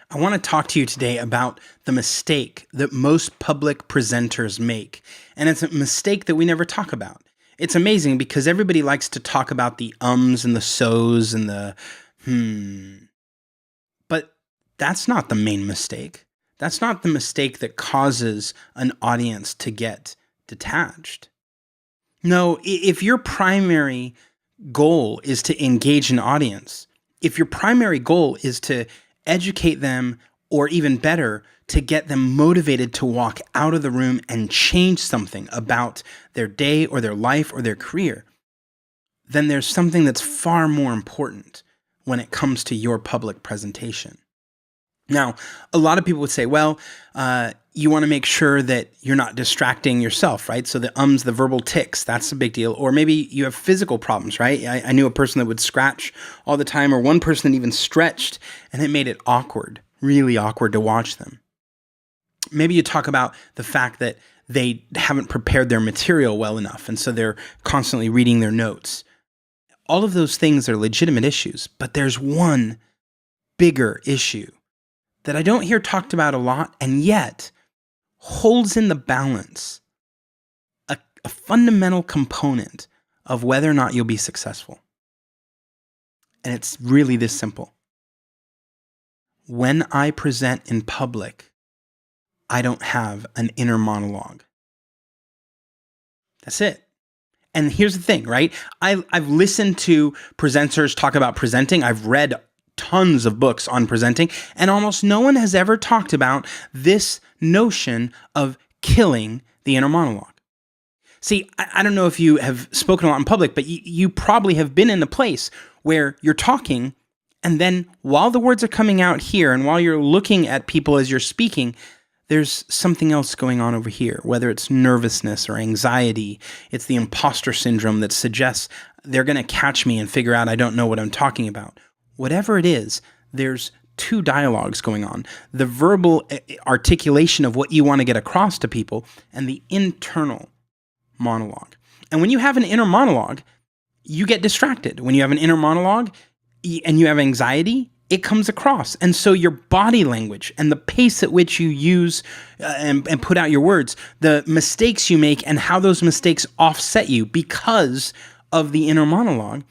I want to talk to you today about the mistake that most public presenters make. And it's a mistake that we never talk about. It's amazing because everybody likes to talk about the ums and the so's and the but that's not the main mistake. That's not the mistake that causes an audience to get detached. No, if your primary goal is to engage an audience, if your primary goal is to educate them, or even better, to get them motivated to walk out of the room and change something about their day or their life or their career, then there's something that's far more important when it comes to your public presentation. Now, a lot of people would say, well, you want to make sure that you're not distracting yourself, right? So the verbal tics, that's a big deal. Or maybe you have physical problems, right? I knew a person that would scratch all the time, or one person that even stretched, and it made it awkward, really awkward to watch them. Maybe you talk about the fact that they haven't prepared their material well enough, and so they're constantly reading their notes. All of those things are legitimate issues, but there's one bigger issue that I don't hear talked about a lot, and yet holds in the balance a fundamental component of whether or not you'll be successful. And it's really this simple. When I present in public, I don't have an inner monologue. That's it. And here's the thing, right? I've listened to presenters talk about presenting. I've read tons of books on presenting, and almost no one has ever talked about this notion of killing the inner monologue. See, I don't know if you have spoken a lot in public, but you probably have been in a place where you're talking, and then while the words are coming out here, and while you're looking at people as you're speaking, there's something else going on over here, whether it's nervousness or anxiety. It's the imposter syndrome that suggests they're going to catch me and figure out I don't know what I'm talking about. Whatever it is, there's two dialogues going on. The verbal articulation of what you want to get across to people, and the internal monologue. And when you have an inner monologue, you get distracted. When you have an inner monologue and you have anxiety, it comes across. And so your body language and the pace at which you use and put out your words, the mistakes you make and how those mistakes offset you because of the inner monologue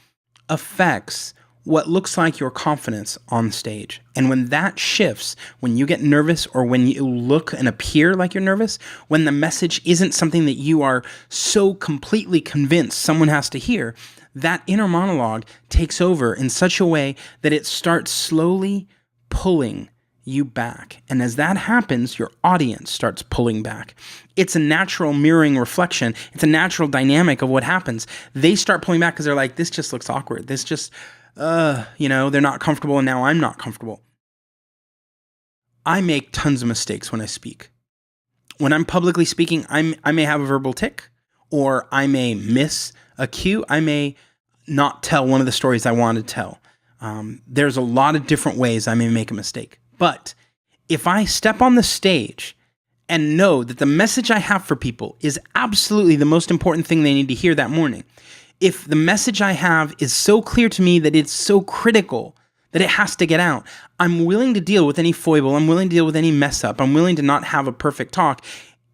affects what looks like your confidence on stage. And when that shifts, when you get nervous or when you look and appear like you're nervous, when the message isn't something that you are so completely convinced someone has to hear, that inner monologue takes over in such a way that it starts slowly pulling you back. And as that happens, your audience starts pulling back. It's a natural mirroring reflection. It's a natural dynamic of what happens. They start pulling back because they're like, this just looks awkward. This just they're not comfortable, and now I'm not comfortable. I make tons of mistakes when I speak. When I'm publicly speaking, I may have a verbal tic, or I may miss a cue. I may not tell one of the stories I want to tell. There's a lot of different ways I may make a mistake. But if I step on the stage and know that the message I have for people is absolutely the most important thing they need to hear that morning, if the message I have is so clear to me that it's so critical that it has to get out, I'm willing to deal with any foible. I'm willing to deal with any mess up. I'm willing to not have a perfect talk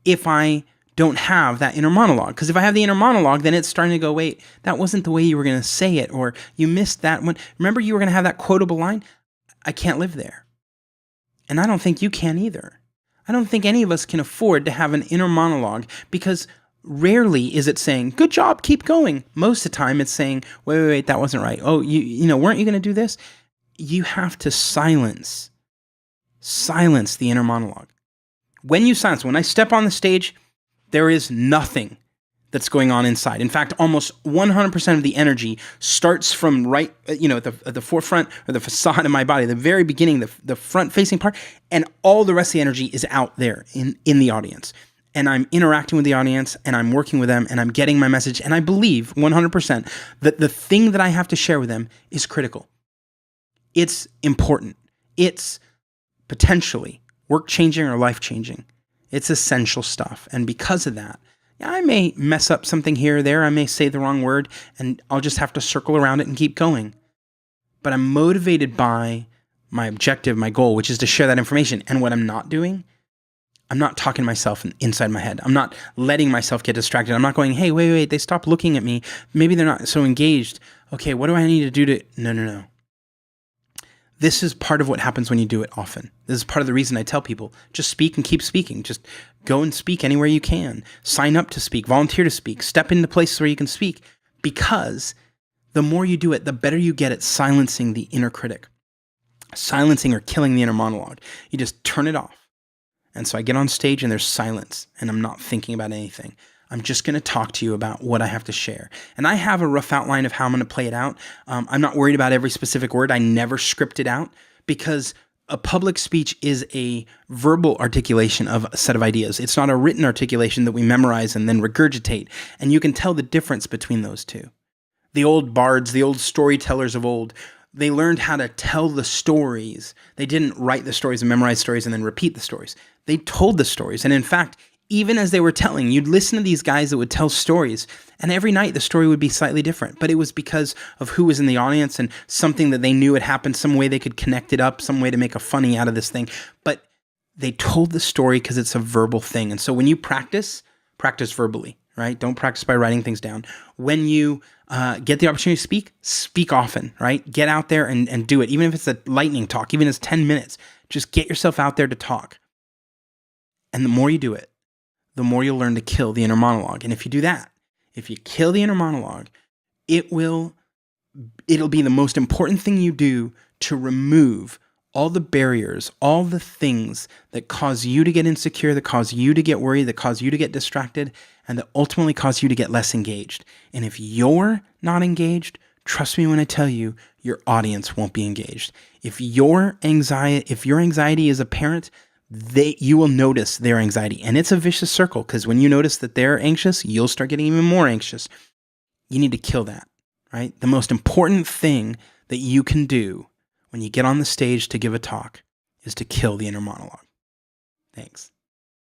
if I don't have that inner monologue. Because if I have the inner monologue, then it's starting to go, wait, that wasn't the way you were going to say it, or you missed that one. Remember you were going to have that quotable line? I can't live there. And I don't think you can either. I don't think any of us can afford to have an inner monologue, because rarely is it saying, good job, keep going. Most of the time it's saying, wait, that wasn't right. Oh, weren't you going to do this? You have to silence the inner monologue. When I step on the stage, there is nothing that's going on inside. In fact, almost 100% of the energy starts from right, at the forefront or the facade of my body, the very beginning, the front-facing part, and all the rest of the energy is out there in the audience. And I'm interacting with the audience, and I'm working with them, and I'm getting my message, and I believe 100% that the thing that I have to share with them is critical. It's important. It's potentially work-changing or life-changing. It's essential stuff. And because of that, I may mess up something here or there. I may say the wrong word, and I'll just have to circle around it and keep going. But I'm motivated by my objective, my goal, which is to share that information. And what I'm not doing, I'm not talking to myself inside my head. I'm not letting myself get distracted. I'm not going, hey, wait, they stopped looking at me. Maybe they're not so engaged. Okay, what do I need to do to... No. This is part of what happens when you do it often. This is part of the reason I tell people, just speak and keep speaking. Just go and speak anywhere you can. Sign up to speak, volunteer to speak, step into places where you can speak. Because the more you do it, the better you get at silencing the inner critic. Silencing or killing the inner monologue. You just turn it off. And so I get on stage and there's silence and I'm not thinking about anything. I'm just going to talk to you about what I have to share. And I have a rough outline of how I'm going to play it out. I'm not worried about every specific word. I never script it out because a public speech is a verbal articulation of a set of ideas. It's not a written articulation that we memorize and then regurgitate. And you can tell the difference between those two. The old bards, the old storytellers of old, they learned how to tell the stories. They didn't write the stories and memorize stories and then repeat the stories. They told the stories. And in fact, even as they were telling, you'd listen to these guys that would tell stories, and every night the story would be slightly different. But it was because of who was in the audience and something that they knew had happened, some way they could connect it up, some way to make a funny out of this thing. But they told the story because it's a verbal thing. And so when you practice verbally, right? Don't practice by writing things down. When you get the opportunity to speak often, right? Get out there and do it. Even if it's a lightning talk, even if it's 10 minutes, just get yourself out there to talk. And the more you do it, the more you'll learn to kill the inner monologue. And if you do that, if you kill the inner monologue, it'll be the most important thing you do to remove all the barriers, all the things that cause you to get insecure, that cause you to get worried, that cause you to get distracted, and that ultimately cause you to get less engaged. And if you're not engaged, trust me when I tell you, your audience won't be engaged. If your anxiety is apparent, you will notice their anxiety. And it's a vicious circle because when you notice that they're anxious, you'll start getting even more anxious. You need to kill that, right? The most important thing that you can do when you get on the stage to give a talk is to kill the inner monologue. Thanks.